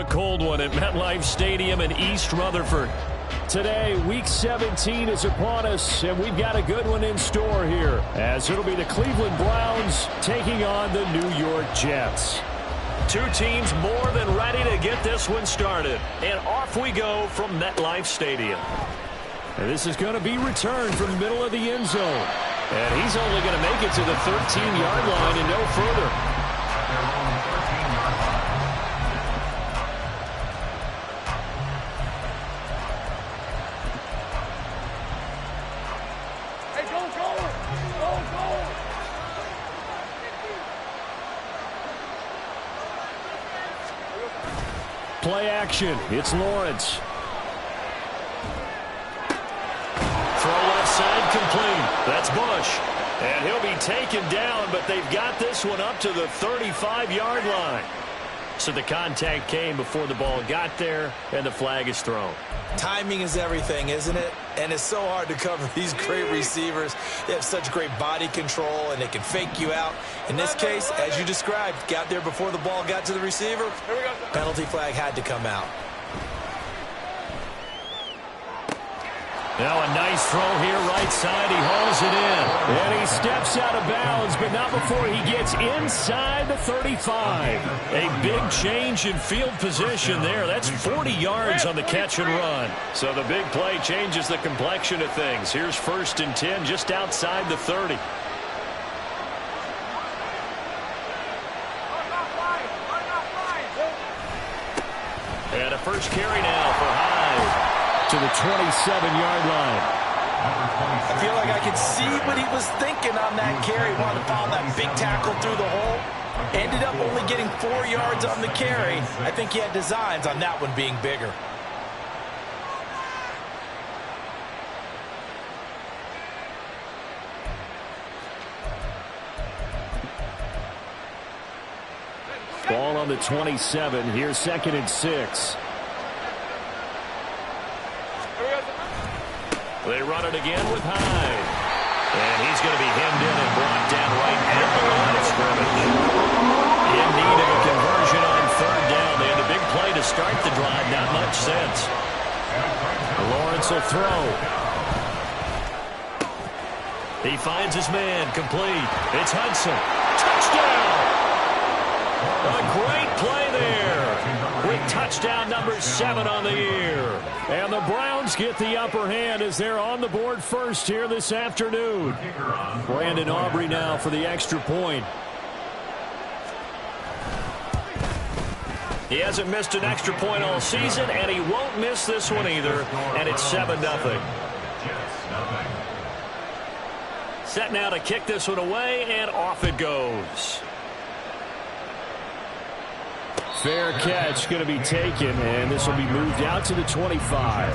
cold one at MetLife Stadium in East Rutherford. Today, Week 17 is upon us, and we've got a good one in store here, as it'll be the Cleveland Browns taking on the New York Jets. Two teams more than ready to get this one started, and off we go from MetLife Stadium. And this is going to be returned from the middle of the end zone, and he's only going to make it to the 13-yard line and no further. Play action. It's Lawrence. Throw left side complete. That's Bush. And he'll be taken down, but they've got this one up to the 35-yard line. So the contact came before the ball got there, and the flag is thrown. Timing is everything, isn't it? And it's so hard to cover these great receivers. They have such great body control, and they can fake you out. In this case, as you described, got there before the ball got to the receiver. Penalty flag had to come out. Now a nice throw here right side. He hauls it in. And he steps out of bounds, but not before he gets inside the 35. A big change in field position there. That's 40 yards on the catch and run. So the big play changes the complexion of things. Here's 1st and 10 just outside the 30. And a first carry now for Hyde. To the 27-yard line. I feel like I could see what he was thinking on that carry. Wanted to follow that big tackle through the hole. Ended up only getting 4 yards on the carry. I think he had designs on that one being bigger. Ball on the 27. Here's 2nd and 6. They run it again with Hyde. And he's going to be hemmed in and brought down right at the line of scrimmage. In need of a conversion on 3rd down. They had a big play to start the drive. Not much sense. Lawrence will throw. He finds his man complete. It's Hudson. Touchdown! A great play there. With touchdown number 7 on the year. And the Browns get the upper hand as they're on the board first here this afternoon. Brandon Aubrey now for the extra point. He hasn't missed an extra point all season, and he won't miss this one either. And it's 7-0. Set now to kick this one away, and off it goes. Fair catch going to be taken, and this will be moved out to the 25.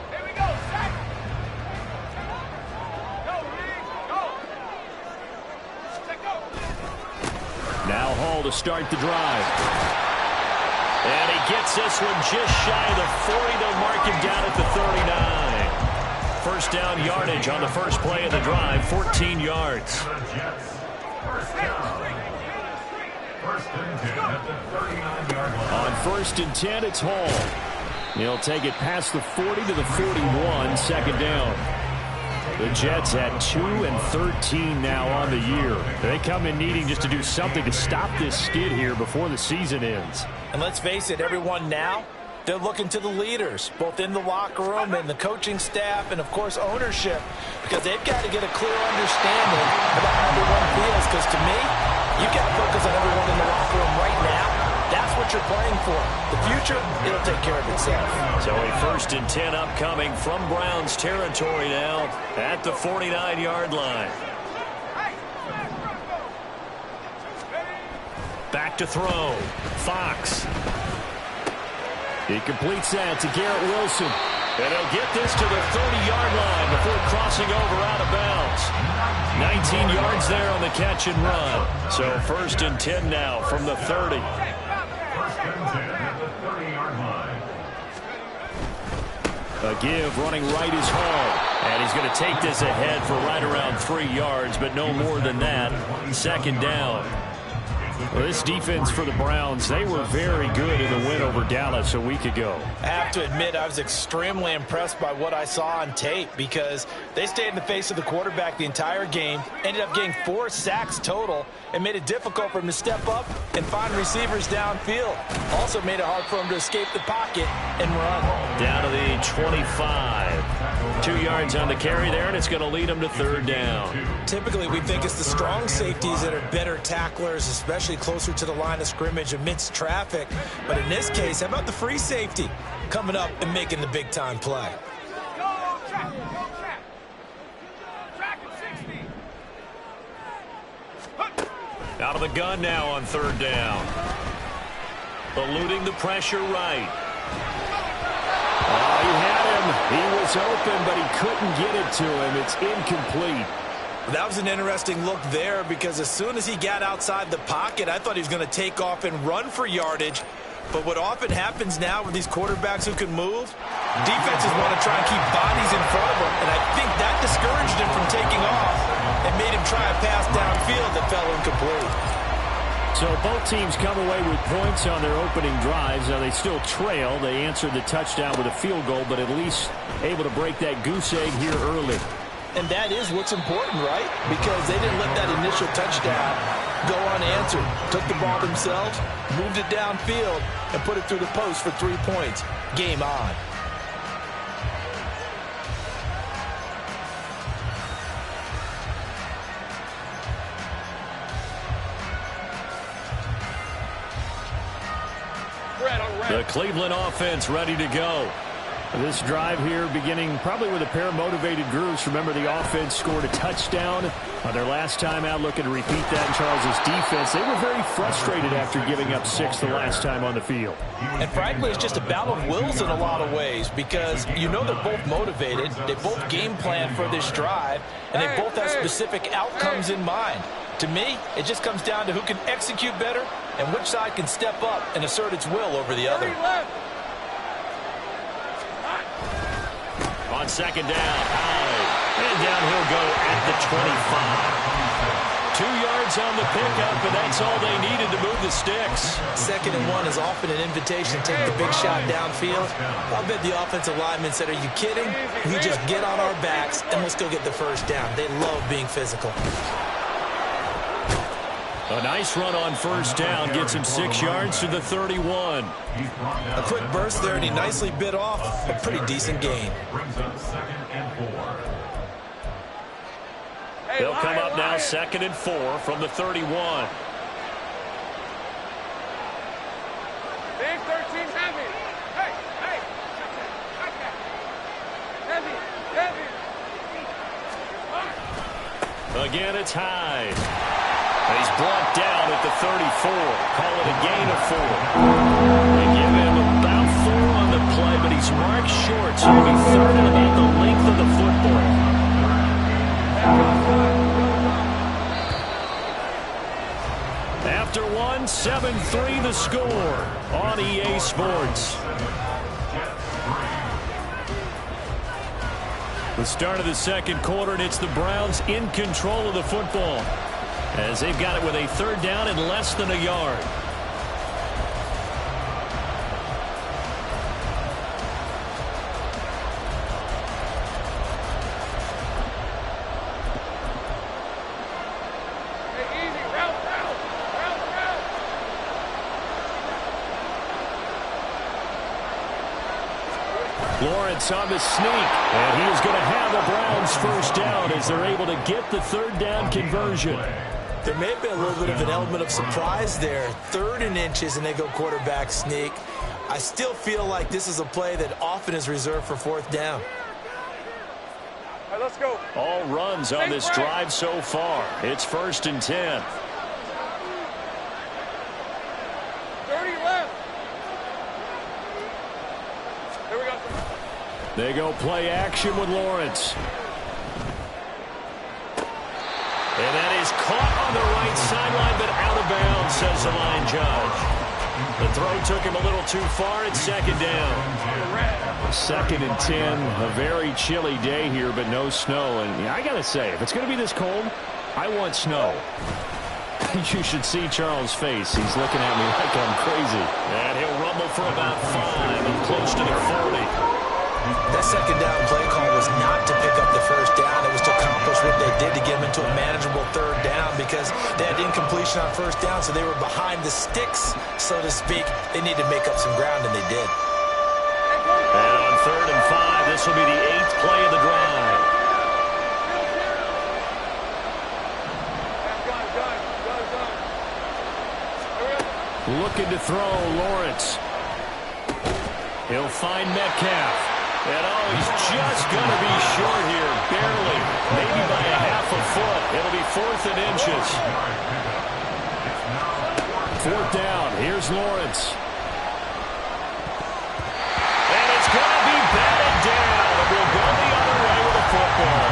Here we go, set. Now Hall to start the drive. And he gets this one just shy of the 40. They'll mark him down at the 39. First down yardage on the first play of the drive, 14 yards. On 1st and 10, it's Hall. He'll take it past the 40 to the 41, 2nd down. The Jets at 2-13 now on the year. They come in needing just to do something to stop this skid here before the season ends. And let's face it, everyone now, they're looking to the leaders, both in the locker room and the coaching staff and, of course, ownership, because they've got to get a clear understanding about how everyone feels. Because to me, you've got to focus on everyone in the locker room right now. That's what you're playing for. The future, it'll take care of itself. So a 1st and 10 upcoming from Browns territory now at the 49-yard line. Back to throw. Fox. He completes that to Garrett Wilson. And he'll get this to the 30-yard line before crossing over out of bounds. 19 yards there on the catch and run. So 1st and 10 now from the 30. 1st and 10 at the 30-yard line. A give running right is Hall. And he's going to take this ahead for right around 3 yards, but no more than that. Second down. Well, this defense for the Browns, they were very good in the win over Dallas a week ago. I have to admit, I was extremely impressed by what I saw on tape because they stayed in the face of the quarterback the entire game, ended up getting 4 sacks total, and made it difficult for him to step up and find receivers downfield. Also made it hard for him to escape the pocket and run. Down to the 25. 2 yards on the carry there, and it's going to lead him to third down. Typically, we think it's the strong safeties that are better tacklers, especially closer to the line of scrimmage amidst traffic. But in this case, how about the free safety coming up and making the big-time play? Go track, go track. Track at 60. Out of the gun now on third down. Eluding the pressure right. Oh, he had him. He was open, but he couldn't get it to him. It's incomplete. That was an interesting look there because as soon as he got outside the pocket, I thought he was going to take off and run for yardage. But what often happens now with these quarterbacks who can move, defenses want to try and keep bodies in front of them. And I think that discouraged him from taking off and made him try a pass downfield that fell incomplete. So both teams come away with points on their opening drives. Now they still trail. They answered the touchdown with a field goal, but at least able to break that goose egg here early. And that is what's important, right? Because they didn't let that initial touchdown go unanswered. Took the ball themselves, moved it downfield, and put it through the post for 3 points. Game on. The Cleveland offense ready to go. This drive here beginning probably with a pair of motivated groups. Remember, the offense scored a touchdown on their last time out, looking to repeat that in Charles' defense. They were very frustrated after giving up 6 the last time on the field. And frankly, it's just a battle of wills in a lot of ways because you know they're both motivated. They both game plan for this drive, and they both have specific outcomes in mind. To me, it just comes down to who can execute better and which side can step up and assert its will over the other. On second down, and down he'll go at the 25. 2 yards on the pickup, and that's all they needed to move the sticks. 2nd and 1 is often an invitation to take the big shot downfield. I'll bet the offensive linemen said, are you kidding? We just get on our backs and let's go get the first down. They love being physical. A nice run on first down gets him 6 yards to the 31. A quick burst there, and he nicely bit off a pretty decent gain. They'll come up now 2nd and 4 from the 31. Big 13 heavy. Hey, hey. Heavy. Again, it's Hyde. He's brought down at the 34. Call it a gain of 4. They give him about 4 on the play, but he's marked short, so he'll be 3rd and about the length of the football. After 1, 7-3 the score on EA Sports. The start of the second quarter, and it's the Browns in control of the football, as they've got it with a 3rd down and less than a yard. Hey, easy. Route. Lawrence on the sneak, and he is going to have the Browns first down as they're able to get the 3rd down conversion. There may have been a little bit of an element of surprise there. 3rd and inches, and they go quarterback sneak. I still feel like this is a play that often is reserved for 4th down. All right, let's go. All runs on this drive so far. It's 1st and 10. 30 left. Here we go. They go play action with Lawrence. And that is caught on the right sideline, but out of bounds, says the line judge. The throw took him a little too far. It's second down. 2nd and 10. A very chilly day here, but no snow. And I got to say, if it's going to be this cold, I want snow. You should see Charles' face. He's looking at me like I'm crazy. And he'll rumble for about 5 and close to the 40. That second down play call was not to pick up the first down. It was to accomplish what they did to get them into a manageable third down because they had incompletion on first down, so they were behind the sticks, so to speak. They needed to make up some ground, and they did. And on 3rd and 5, this will be the 8th play of the drive. Looking to throw, Lawrence. He'll find Metcalf. And he's just going to be short here, barely, maybe by a half a foot. It'll be 4th and inches. 4th down, here's Lawrence. And it's going to be batted down. It will go the other way with the football.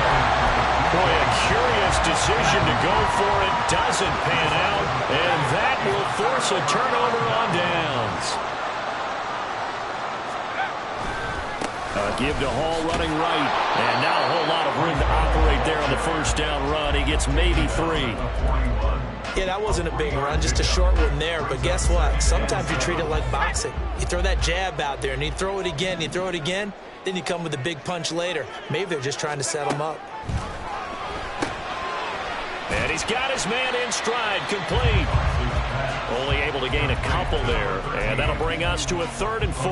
Boy, a curious decision to go for it. Doesn't pan out. And that will force a turnover on downs. Give to Hall running right. And now a whole lot of room to operate there on the first down run. He gets maybe 3. Yeah, that wasn't a big run, just a short one there. But guess what? Sometimes you treat it like boxing. You throw that jab out there, and you throw it again, you throw it again, then you come with a big punch later. Maybe they're just trying to set him up. And he's got his man in stride, complete. Only able to gain a couple there, and that'll bring us to a 3rd and 4.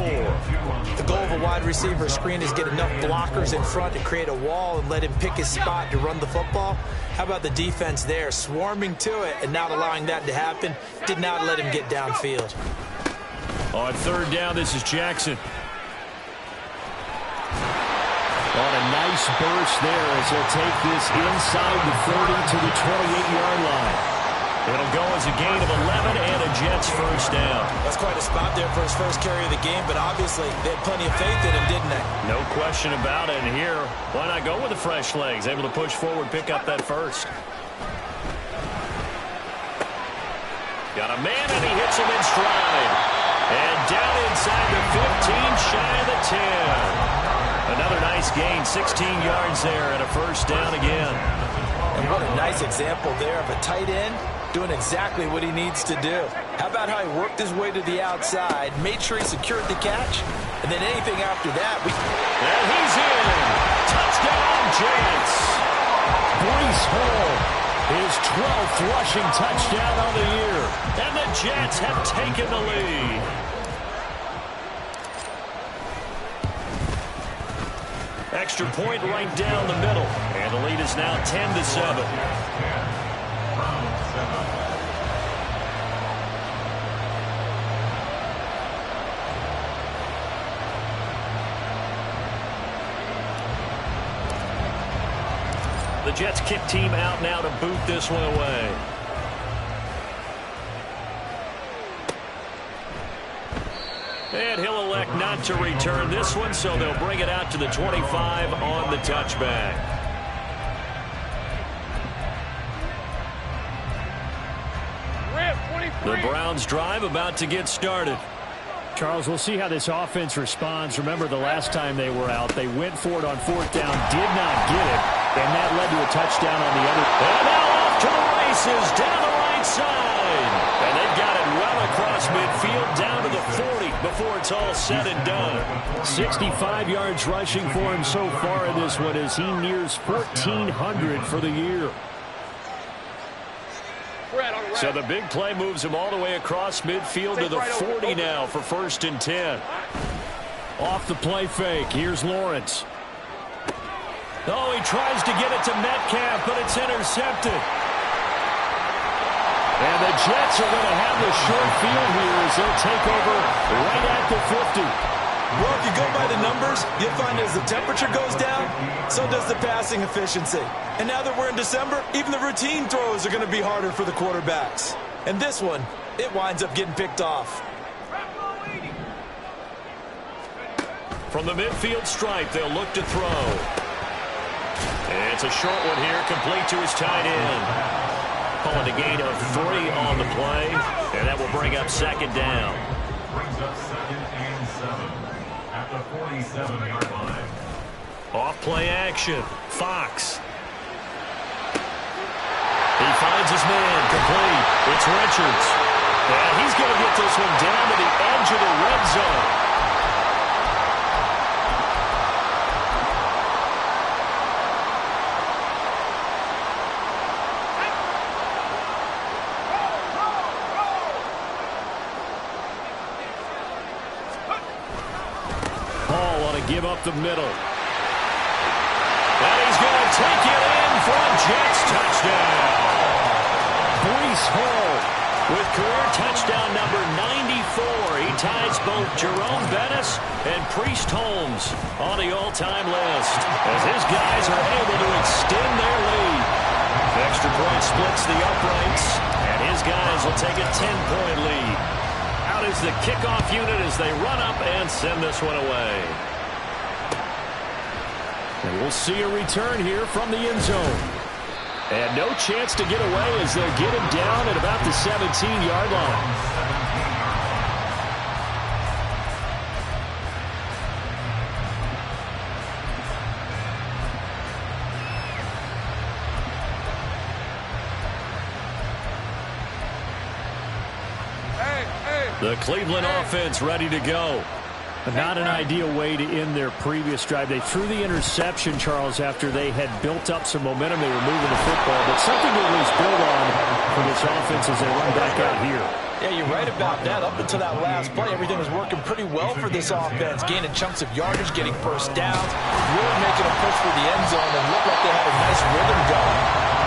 The goal of a wide receiver screen is get enough blockers in front to create a wall and let him pick his spot to run the football. How about the defense there, swarming to it and not allowing that to happen? Did not let him get downfield. On 3rd down, this is Jackson. On a nice burst there as he'll take this inside the 30 to the 28-yard line. It'll go as a gain of 11 and a Jets first down. That's quite a spot there for his first carry of the game, but obviously they had plenty of faith in him, didn't they? No question about it. And here, why not go with the fresh legs? Able to push forward, pick up that first. Got a man, and he hits him in stride. And down inside the 15, shy of the 10. Another nice gain, 16 yards there, and a first down again. And what a nice example there of a tight end doing exactly what he needs to do. How about how he worked his way to the outside, made sure he secured the catch, and then anything after that. And he's in. Touchdown, Jets. Breece Hall, his 12th rushing touchdown on the year. And the Jets have taken the lead. Extra point right down the middle. And the lead is now 10-7. The Jets kick team out now to boot this one away. And he'll elect not to return this one, so they'll bring it out to the 25 on the touchback. The Browns drive about to get started. Charles, we'll see how this offense responds. Remember, the last time they were out, they went for it on 4th down, did not get it, and that led to a touchdown on the other. And now off to the races, down the right side. And they've got it well across midfield, down to the 40 before it's all said and done. 65 yards rushing for him so far in this one as he nears 1,400 for the year. So the big play moves him all the way across midfield to the 40 now for 1st and 10. Off the play fake, here's Lawrence. Oh, he tries to get it to Metcalf, but it's intercepted. And the Jets are going to have the short field here as they'll take over right at the 50. Well, if you go by the numbers, you'll find as the temperature goes down, so does the passing efficiency. And now that we're in December, even the routine throws are going to be harder for the quarterbacks. And this one, it winds up getting picked off. From the midfield stripe, they'll look to throw. And it's a short one here, complete to his tight end. Calling a gain of 3 on the play, and that will bring up second down. Brings up 2nd and 7 at the 47-yard line. Off play action. Fox. He finds his man complete. It's Richards. And he's going to get this one down to the edge of the red zone. Give up the middle. And he's going to take it in for a Jets touchdown. Breece Hall with career touchdown number 94. He ties both Jerome Bettis and Priest Holmes on the all-time list as his guys are able to extend their lead. The extra point splits the uprights, and his guys will take a 10-point lead. Out is the kickoff unit as they run up and send this one away. And we'll see a return here from the end zone. And no chance to get away as they'll get him down at about the 17-yard line. The Cleveland offense ready to go. Not an ideal way to end their previous drive. They threw the interception, Charles, after they had built up some momentum. They were moving the football, but something to at least build on for this offense as they run back out here. Yeah, you're right about that. Up until that last play, everything was working pretty well for this offense, gaining chunks of yardage, getting first downs, really making a push for the end zone, and looked like they had a nice rhythm going.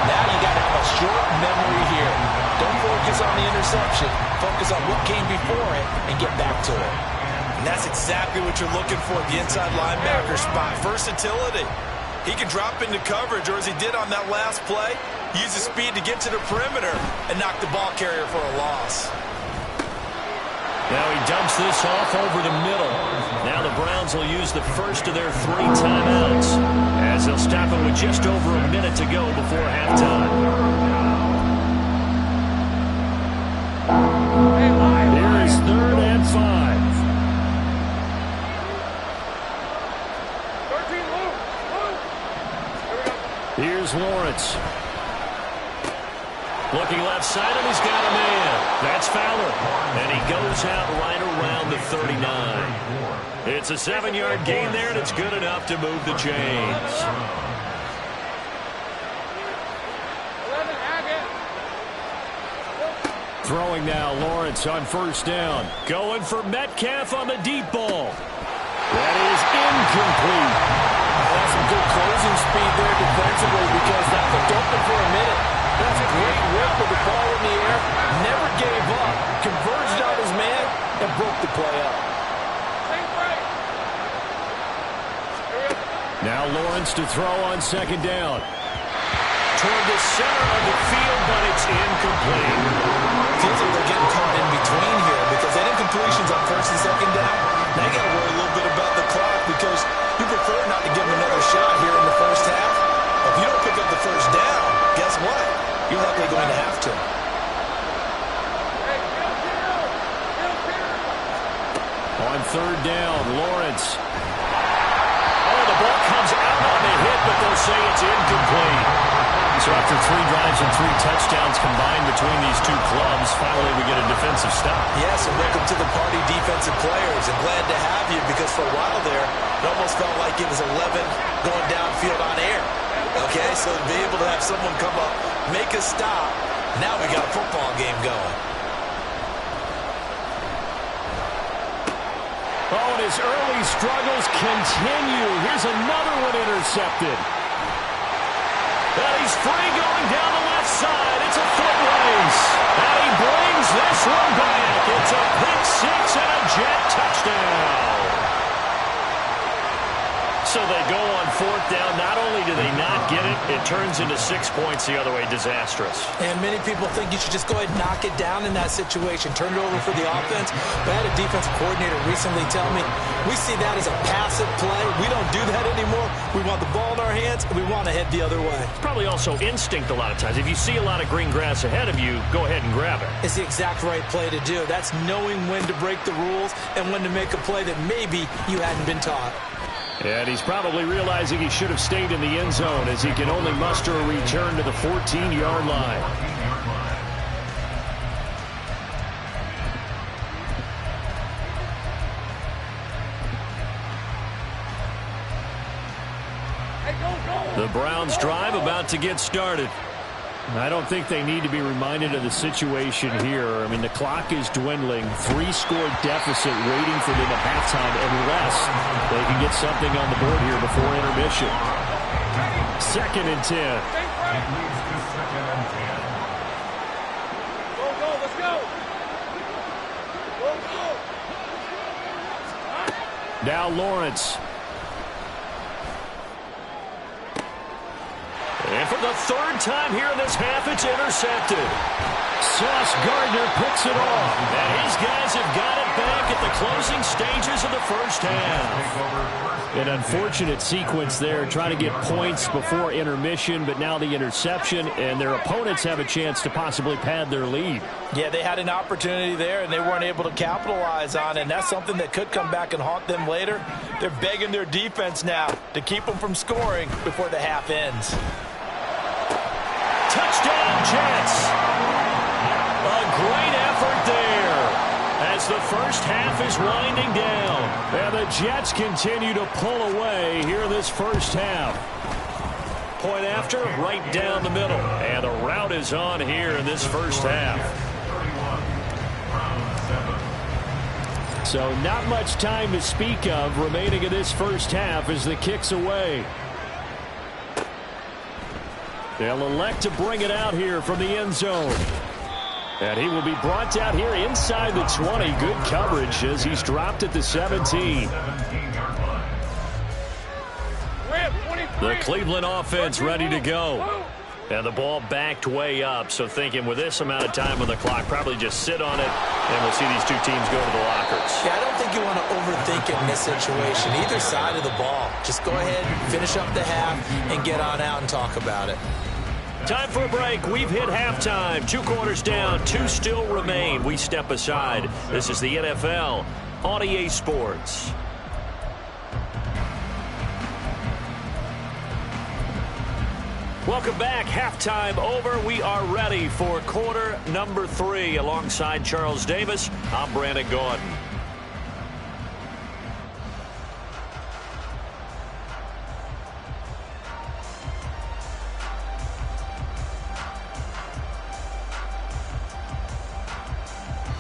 Now you got to have a short memory here. Don't focus on the interception. Focus on what came before it and get back to it. And that's exactly what you're looking for at the inside linebacker spot. Versatility. He can drop into coverage, or as he did on that last play, use his speed to get to the perimeter and knock the ball carrier for a loss. Now he dumps this off over the middle. Now the Browns will use the first of their 3 timeouts as they'll stop it with just over a minute to go before halftime. Here is 3rd and 5. Here's Lawrence. Looking left side, and he's got a man. That's Fowler. And he goes out right around the 39. It's a 7-yard gain there, and it's good enough to move the chains. Throwing now, Lawrence on first down. Going for Metcalf on the deep ball. That is incomplete. That's some good closing speed there defensively because that looked open for a minute. That's a great work with the ball in the air. Never gave up. Converged on his man and broke the play up. Now Lawrence to throw on second down. Toward the center of the field, but it's incomplete. Feels like they're getting caught in between here because that incompletion's on first and second down. Now you got to worry a little bit about the clock because you prefer not to give him another shot here in the first half. If you don't pick up the first down, guess what? You're likely going to have to. On third down, Lawrence. Oh, the ball comes out on the hit, but they'll say it's incomplete. So after 3 drives and 3 touchdowns combined between these two clubs, finally we get a defensive stop. Yes, and welcome to the party, defensive players. And glad to have you because for a while there, it almost felt like it was 11 going downfield on air. Okay, so to be able to have someone come up, make a stop, now we got a football game going. Oh, and his early struggles continue. Here's another one intercepted. And he's free going down the left side. It's a foot race. And he brings this one back. It's a pick 6 and a Jet touchdown. So they go on 4th down. Not only do they not get it, it turns into 6 points the other way. Disastrous. And many people think you should just go ahead and knock it down in that situation. Turn it over for the offense. But I had a defensive coordinator recently tell me, we see that as a passive play. We don't do that anymore. We want the ball in our hands, and we want to head the other way. It's probably also instinct a lot of times. If you see a lot of green grass ahead of you, go ahead and grab it. It's the exact right play to do. That's knowing when to break the rules and when to make a play that maybe you hadn't been taught. And he's probably realizing he should have stayed in the end zone as he can only muster a return to the 14-yard line. The Browns drive about to get started. I don't think they need to be reminded of the situation here. I mean, the clock is dwindling. 3-score deficit waiting for them at halftime unless they can get something on the board here before intermission. 2nd and 10. It leads to 2nd and 10. Go, let's go. Go. Now Lawrence. And for the 3rd time here in this half, it's intercepted. Sauce Gardner picks it off. And his guys have got it back at the closing stages of the first half. An unfortunate sequence there, trying to get points before intermission, but now the interception, and their opponents have a chance to possibly pad their lead. Yeah, they had an opportunity there, and they weren't able to capitalize on it, and that's something that could come back and haunt them later. They're begging their defense now to keep them from scoring before the half ends. Touchdown, Jets. A great effort there as the first half is winding down. And the Jets continue to pull away here in this first half. Point after, right down the middle. And the route is on here in this first half. So not much time to speak of remaining in this first half as the kick's away. They'll elect to bring it out here from the end zone. And he will be brought out here inside the 20. Good coverage as he's dropped at the 17. The Cleveland offense ready to go. And the ball backed way up. So thinking with this amount of time on the clock, probably just sit on it, and we'll see these two teams go to the lockers. Yeah, I don't think you want to overthink it in this situation. Either side of the ball. Just go ahead, finish up the half, and get on out and talk about it. Time for a break. We've hit halftime. 2 quarters down. 2 still remain. We step aside. This is the NFL on EA Sports. Welcome back. Halftime over. We are ready for quarter number 3. Alongside Charles Davis, I'm Brandon Gaudin.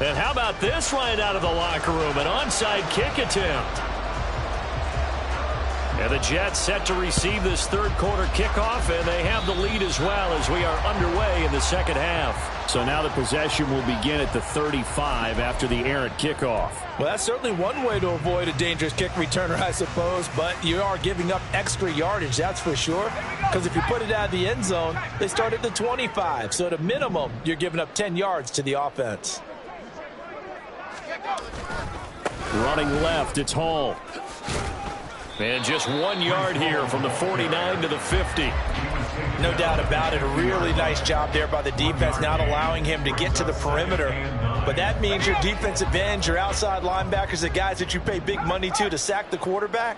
And how about this right out of the locker room? An onside kick attempt. And the Jets set to receive this 3rd quarter kickoff, and they have the lead as well as we are underway in the second half. So now the possession will begin at the 35 after the errant kickoff. Well, that's certainly one way to avoid a dangerous kick returner, I suppose, but you are giving up extra yardage, that's for sure, because if you put it out of the end zone, they start at the 25. So at a minimum, you're giving up 10 yards to the offense. Running left, it's Hall. And just 1 yard here from the 49 to the 50. No doubt about it. A really nice job there by the defense, not allowing him to get to the perimeter. But that means your defensive ends, your outside linebackers, the guys that you pay big money to sack the quarterback,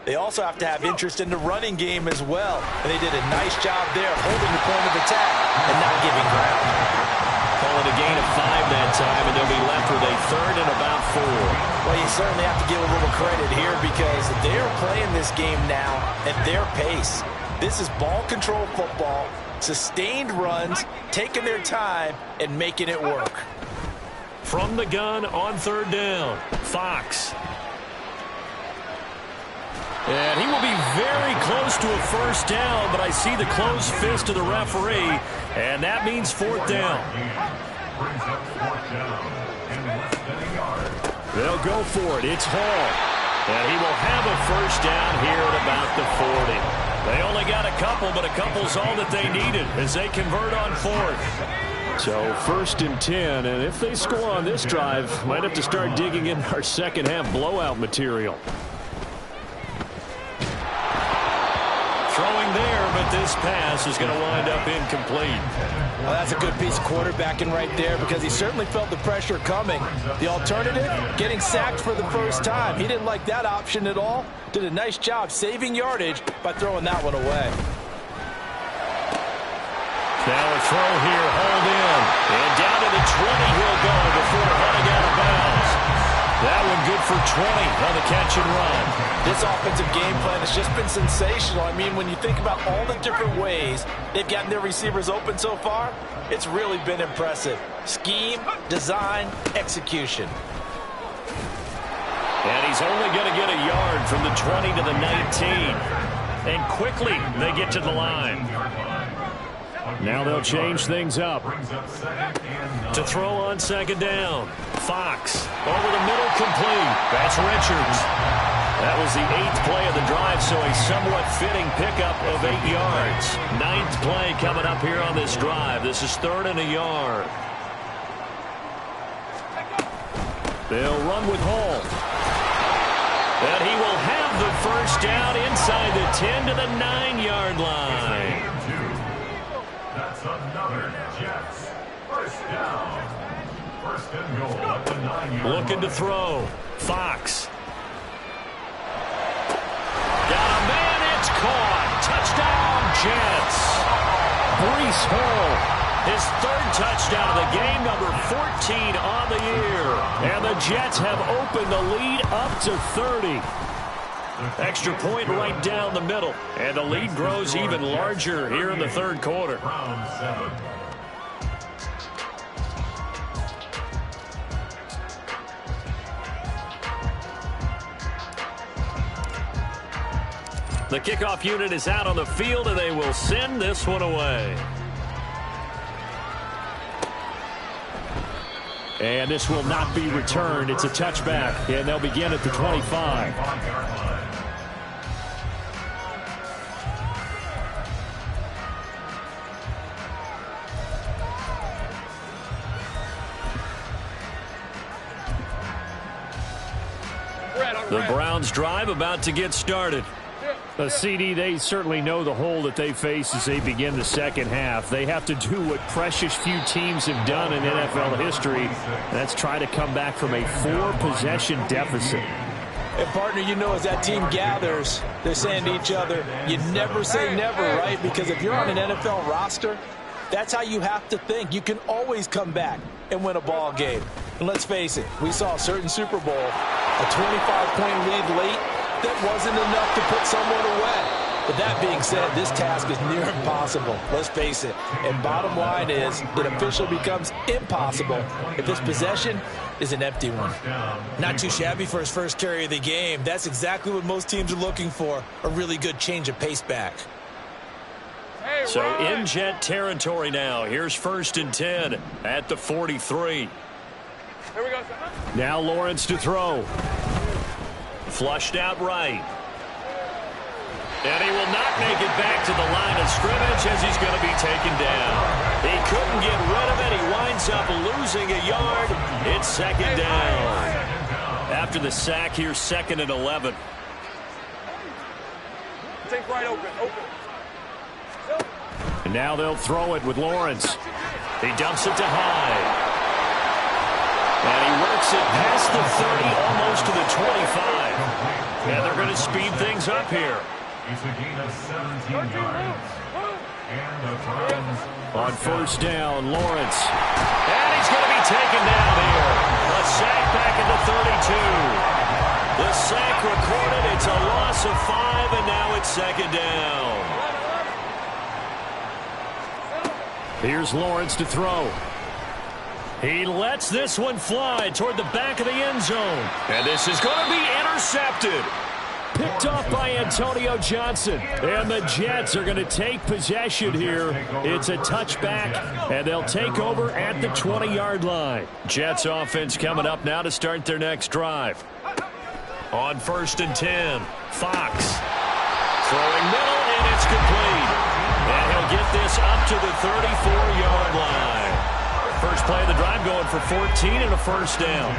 they also have to have interest in the running game as well. And they did a nice job there holding the point of attack and not giving ground. Calling a gain of 5 that time, and they'll be left with a 3rd and about 4. Well, you certainly have to give a little credit here because they're playing this game now at their pace. This is ball control football, sustained runs, taking their time, and making it work. From the gun on 3rd down, Fox. And he will be very close to a first down, but I see the closed fist of the referee, and that means 4th down. Brings up 4th down and less than a yard. They'll go for it. It's Hall. And he will have a first down here at about the 40. They only got a couple, but a couple's all that they needed as they convert on fourth. So 1st and 10, and if they score on this drive, might have to start digging in our second half blowout material. Throwing there, but this pass is going to wind up incomplete. Well, that's a good piece of quarterbacking right there because he certainly felt the pressure coming. The alternative, getting sacked for the first time. He didn't like that option at all. Did a nice job saving yardage by throwing that one away. Now a throw here, hauled in. And down to the 20 he'll go before running out of bounds. That one good for 20 on the catch and run. This offensive game plan has just been sensational. I mean, when you think about all the different ways they've gotten their receivers open so far, it's really been impressive. Scheme, design, execution. And he's only going to get a yard from the 20 to the 19. And quickly they get to the line. Now they'll change things up. To throw on second down. Fox over the middle, complete. That's Richards. That was the 8th play of the drive, so a somewhat fitting pickup of 8 yards. 9th play coming up here on this drive. This is 3rd and a yard. They'll run with Hall. And he will have the first down inside the 10 to the 9-yard line. That's another Jets. First down. First and goal at the 9-yard line. Looking to throw. Fox. Got a man, it's caught. Touchdown, Jets. Breece Hall, his 3rd touchdown of the game, number 14 on the year. And the Jets have opened the lead up to 30. Extra point right down the middle. And the lead grows even larger here in the 3rd quarter. Round 7. The kickoff unit is out on the field, and they will send this one away. And this will not be returned. It's a touchback, and they'll begin at the 25. The Browns drive about to get started. CD, they certainly know the hole that they face as they begin the second half. They have to do what precious few teams have done in NFL history, and that's try to come back from a 4-possession deficit. And, partner, you know, as that team gathers, they're saying to each other, you never say never, right? Because if you're on an NFL roster, that's how you have to think. You can always come back and win a ball game. And let's face it, we saw a certain Super Bowl, a 25-point lead late, that wasn't enough to put someone away. But that being said, this task is near impossible. Let's face it. And bottom line is, it officially becomes impossible if this possession is an empty one. Not too shabby for his first carry of the game. That's exactly what most teams are looking for, a really good change of pace back. So in Jet territory now. Here's 1st and 10 at the 43. Here we go, son. Now Lawrence to throw. Flushed out right. And he will not make it back to the line of scrimmage as he's going to be taken down. He couldn't get rid of it. He winds up losing a yard. It's second down. After the sack, here's 2nd and 11. Take right open. And now they'll throw it with Lawrence. He dumps it to Hyde. And he works it past the 30, almost to the 25. And they're going to speed things up here. It's a gain of 17 yards. And the Browns On 1st down, Lawrence. And he's going to be taken down here. A sack back at the 32. The sack recorded. It's a loss of 5, and now it's 2nd down. Here's Lawrence to throw. He lets this one fly toward the back of the end zone. And this is going to be intercepted. Picked off by Antonio Johnson. And the Jets are going to take possession here. It's a touchback, and they'll take over at the 20-yard line. Jets offense coming up now to start their next drive. On 1st and 10, Fox. Throwing middle, and It's complete. And he'll get this up to the 34-yard line. First play of the drive going for 14 and a first down.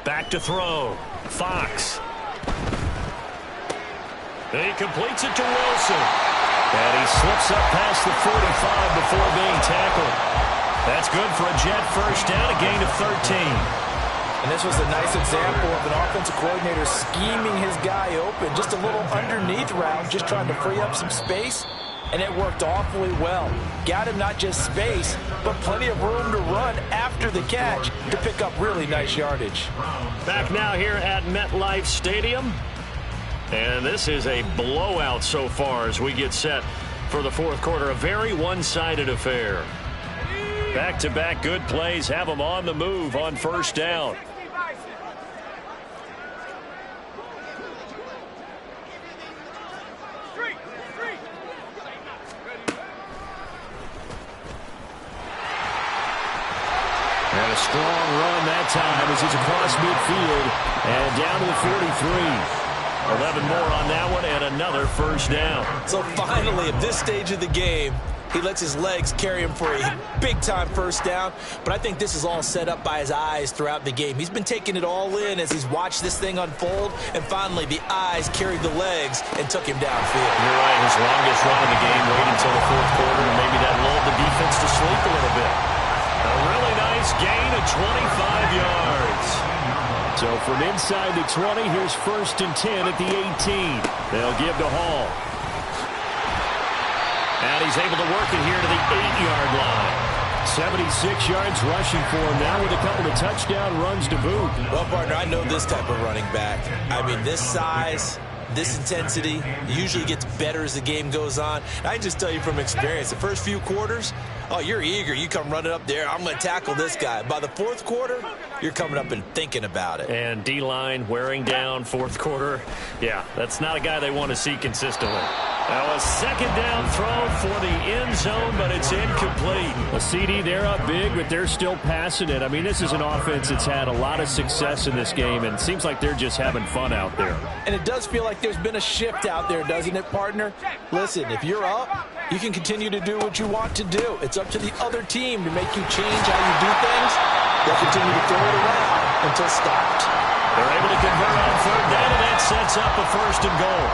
Back to throw. Fox. And he completes it to Wilson. And he slips up past the 45 before being tackled. That's good for a Jet first down, a gain of 13. And this was a nice example of an offensive coordinator scheming his guy open. Just a little underneath route, just trying to free up some space. And it worked awfully well. Got him not just space, but plenty of room to run after the catch to pick up really nice yardage. Back now here at MetLife Stadium. And this is a blowout so far as we get set for the fourth quarter. A very one-sided affair. Back-to-back good plays have them on the move on first down. And a strong run that time as he's across midfield and down to the 43. 11 more on that one and another first down. So finally, at this stage of the game, he lets his legs carry him for a big-time first down. But I think this is all set up by his eyes throughout the game. He's been taking it all in as he's watched this thing unfold. And finally, the eyes carried the legs and took him downfield. You're right. His longest run of the game waited until the fourth quarter, and maybe that lulled the defense to sleep a little bit. A really nice gain of 25 yards. So from inside the 20, here's 1st and 10 at the 18. They'll give to Hall. And he's able to work it here to the 8-yard line. 76 yards rushing for him now with a couple of touchdown runs to boot. Well, partner, I know this type of running back. I mean, this size, this intensity usually gets better as the game goes on. And I can just tell you from experience, the first few quarters, oh, you're eager. You come running up there. I'm going to tackle this guy. By the fourth quarter, you're coming up and thinking about it. And D-line wearing down fourth quarter. Yeah, that's not a guy they want to see consistently. Now a second down throw for the end zone, but it's incomplete. A CD, they're up big, but they're still passing it. I mean, this is an offense that's had a lot of success in this game, and it seems like they're just having fun out there. And it does feel like there's been a shift out there, doesn't it, partner? Listen, if you're up, you can continue to do what you want to do. It's up to the other team to make you change how you do things. They'll continue to throw it around until stopped. They're able to convert on third down, and that sets up a 1st and goal.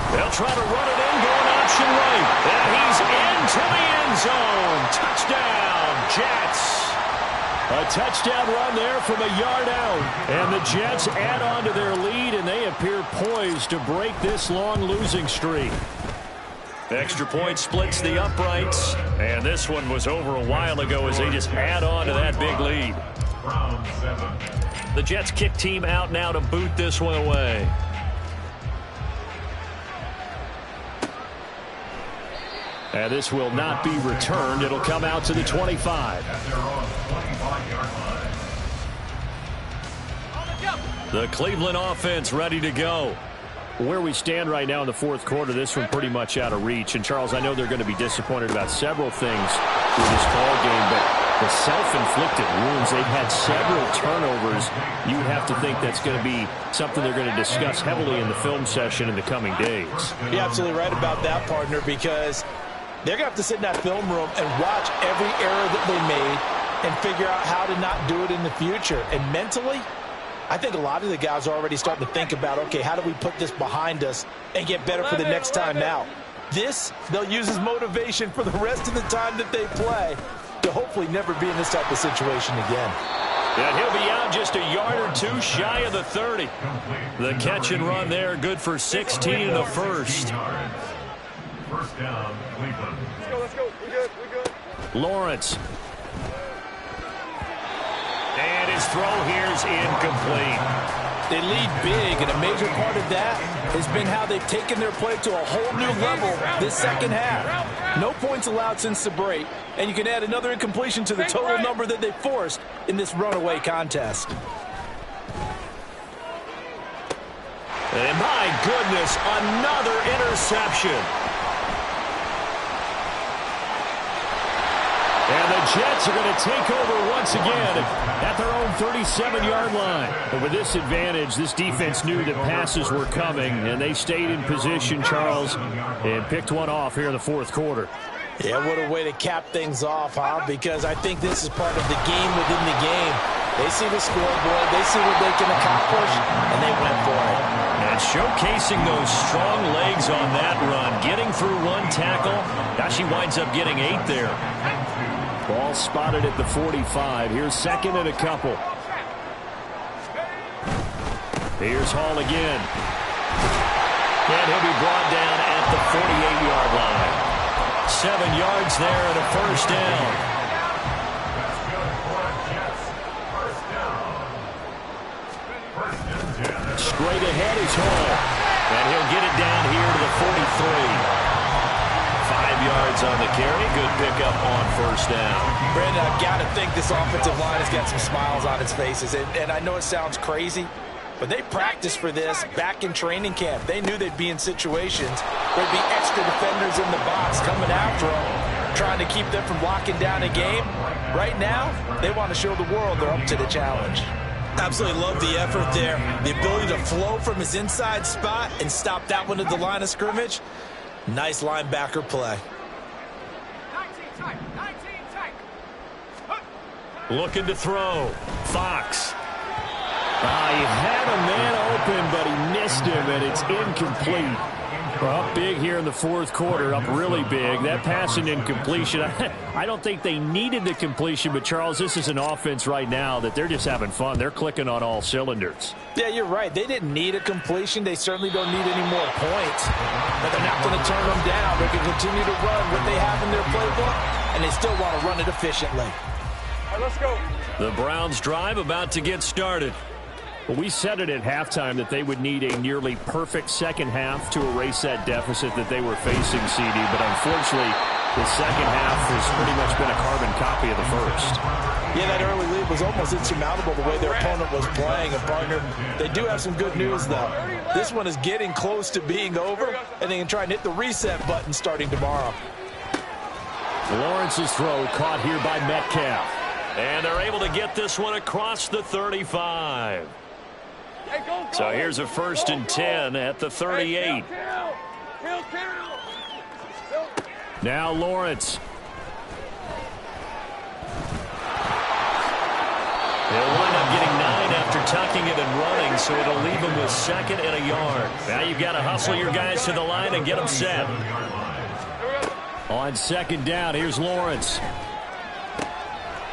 They'll try to run it in, going option right. And he's into the end zone. Touchdown, Jets. A touchdown run there from a yard out. And the Jets add on to their lead, and they appear poised to break this long losing streak. Extra point splits the uprights. And this one was over a while ago as they just add on to that big lead. The Jets kick team out now to boot this one away. And this will not be returned. It'll come out to the 25. The Cleveland offense ready to go. Where we stand right now in the fourth quarter, this one pretty much out of reach. And, Charles, I know they're going to be disappointed about several things with this ball game, but the self-inflicted wounds, they've had several turnovers. You would have to think that's going to be something they're going to discuss heavily in the film session in the coming days. You're absolutely right about that, partner, because they're going to have to sit in that film room and watch every error that they made and figure out how to not do it in the future. And mentally, I think a lot of the guys are already starting to think about, okay, how do we put this behind us and get better for the next time out? This, they'll use as motivation for the rest of the time that they play to hopefully never be in this type of situation again. And he'll be out just a yard or two shy of the 30. The catch and run there, good for 16 and a first. First down, Cleveland. Let's go. We good. Lawrence. And his throw here's incomplete. They lead big, and a major part of that has been how they've taken their play to a whole new level this second half. No points allowed since the break, and you can add another incompletion to the total number that they forced in this runaway contest. And my goodness, another interception. And And the Jets are going to take over once again at their own 37-yard line. But with this advantage, this defense knew that passes were coming, and they stayed in position, Charles, and picked one off here in the fourth quarter. Yeah, what a way to cap things off, huh? Because I think this is part of the game within the game. They see the scoreboard, they see what they can accomplish, and they went for it. And showcasing those strong legs on that run, getting through one tackle. Now she winds up getting 8 there. Ball spotted at the 45. Here's second and a couple. Here's Hall again. And he'll be brought down at the 48-yard line. 7 yards there and a first down. Straight ahead is Hall. And he'll get it down here to the 43. 5 yards on the carry. Good pickup on first down. Brandon, I've got to think this offensive line has got some smiles on its faces. And I know it sounds crazy, but they practiced for this back in training camp. They knew they'd be in situations where there'd be extra defenders in the box coming after them, trying to keep them from locking down a game. Right now, they want to show the world they're up to the challenge. Absolutely love the effort there. The ability to flow from his inside spot and stop that one at the line of scrimmage. Nice linebacker play. 19 tight, 19 tight. Looking to throw. Fox. He had a man open, but he missed him, and it's incomplete. Well, up big here in the fourth quarter, up really big. That passing incompletion, I don't think they needed the completion, but, Charles, this is an offense right now that they're just having fun. They're clicking on all cylinders. Yeah, you're right. They didn't need a completion. They certainly don't need any more points. But they're not going to turn them down. They can continue to run what they have in their playbook, and they still want to run it efficiently. All right, let's go. The Browns drive about to get started. Well, we said it at halftime that they would need a nearly perfect second half to erase that deficit that they were facing, CD. But unfortunately, the second half has pretty much been a carbon copy of the first. Yeah, that early lead was almost insurmountable the way their opponent was playing. And, partner, they do have some good news, though. This one is getting close to being over, and they can try and hit the reset button starting tomorrow. Lawrence's throw caught here by Metcalf. And they're able to get this one across the 35. Hey, go. So here's a 1st and 10 at the 38. Kill. Now Lawrence. He'll wind up getting 9 after tucking it and running, so it'll leave him with 2nd and a yard. Now you've got to hustle your guys to the line and get them set. On 2nd down, here's Lawrence.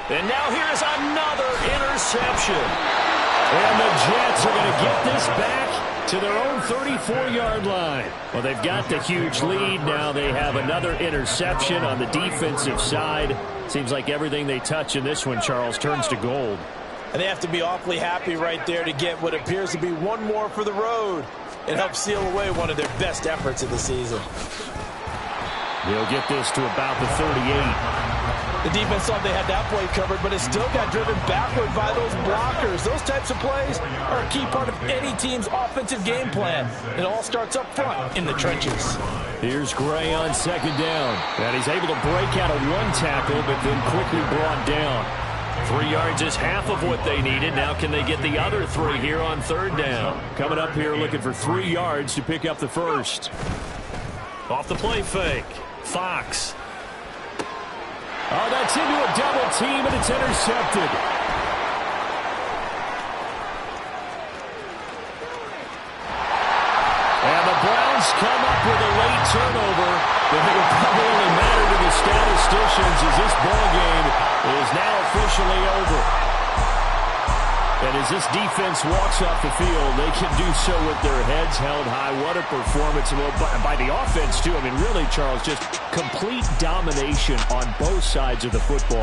And now here's another interception. And the Jets are going to get this back to their own 34-yard line. Well, they've got the huge lead. Now they have another interception on the defensive side. Seems like everything they touch in this one, Charles, turns to gold. And they have to be awfully happy right there to get what appears to be one more for the road and help seal away one of their best efforts of the season. They'll get this to about the 38. The defense thought they had that play covered, but it still got driven backward by those blockers. Those types of plays are a key part of any team's offensive game plan. It all starts up front in the trenches. Here's Gray on 2nd down. And he's able to break out of one tackle, but then quickly brought down. 3 yards is half of what they needed. Now can they get the other 3 here on 3rd down? Coming up here looking for 3 yards to pick up the first. Off the play fake. Fox. Oh, that's into a double team, and it's intercepted. And the Browns come up with a late turnover, but it will probably only matter to the statisticians as this ball game is now officially over. And as this defense walks off the field, they can do so with their heads held high. What a performance by the offense, too. I mean, really, Charles, just complete domination on both sides of the football.